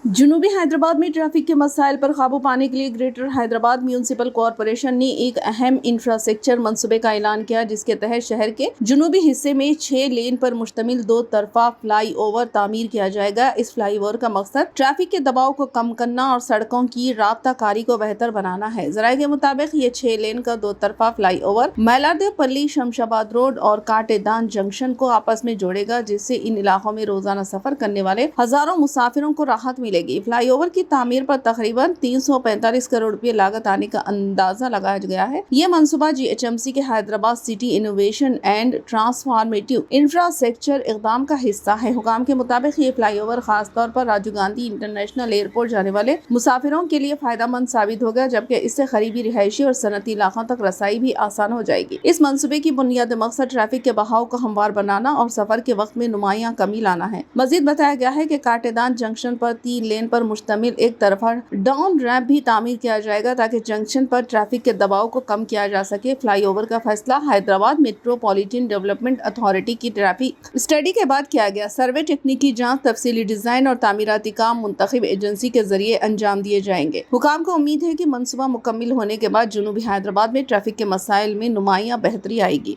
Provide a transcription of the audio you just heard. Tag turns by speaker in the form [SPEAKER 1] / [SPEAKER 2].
[SPEAKER 1] जनूबी हैदराबाद में ट्रैफिक के मसाइल पर काबू पाने के लिए ग्रेटर हैदराबाद म्यूनिसिपल कॉरपोरेशन ने एक अहम इंफ्रास्ट्रक्चर मंसूबे का ऐलान किया, जिसके तहत शहर के जनूबी हिस्से में 6 लेन पर मुश्तमिल 2 तरफा फ्लाई ओवर तामीर किया जाएगा। इस फ्लाई ओवर का मकसद ट्रैफिक के दबाव को कम करना और सड़कों की राब्ताकारी को बेहतर बनाना है। जराये के मुताबिक ये 6 लेन का 2 तरफा fly over Mylardevpally, Shamshabad road और काटेदान जंक्शन को आपस में जोड़ेगा, जिससे इन इलाकों में रोजाना सफर करने वाले हजारों मुसाफिरों को राहत मिलेगी। फ्लाईओवर की तामीर पर तकरीबन 345 करोड़ रुपए लागत आने का अंदाजा लगाया गया है। ये मंसूबा GHMC के Hyderabad city innovation and transformative infrastructure इकदाम का हिस्सा है। हुकाम के मुताबिक ये फ्लाईओवर खास तौर पर राजीव गांधी इंटरनेशनल एयरपोर्ट जाने वाले मुसाफिरों के लिए फायदेमंद साबित होगा, जबकि इससे करीबी रिहायशी और सनती इलाकों तक रसाई भी आसान हो जाएगी। इस मंसूबे की बुनियादी मकसद ट्रैफिक के बहाव को हमवार बनाना और सफर के वक्त में नुमायां कमी लाना है। मजीद बताया गया है कि काटेदान जंक्शन पर 3 लेन पर मुश्तमिल एक तरफा डाउन रैंप भी तामीर किया जाएगा, ताकि जंक्शन पर ट्रैफिक के दबाव को कम किया जा सके। फ्लाईओवर का फैसला हैदराबाद मेट्रोपॉलिटन डेवलपमेंट अथॉरिटी की ट्रैफिक स्टडी के बाद किया गया। सर्वे, टेक्निकी जांच, तफसीली डिजाइन और तामीराती काम मुंतखब एजेंसी के जरिए अंजाम दिए जाएंगे। हुकाम को उम्मीद है कि मंसूबा मुकम्मिल होने के बाद जनूबी हैदराबाद में ट्रैफिक के मसाइल में नुमायां बेहतरी आएगी।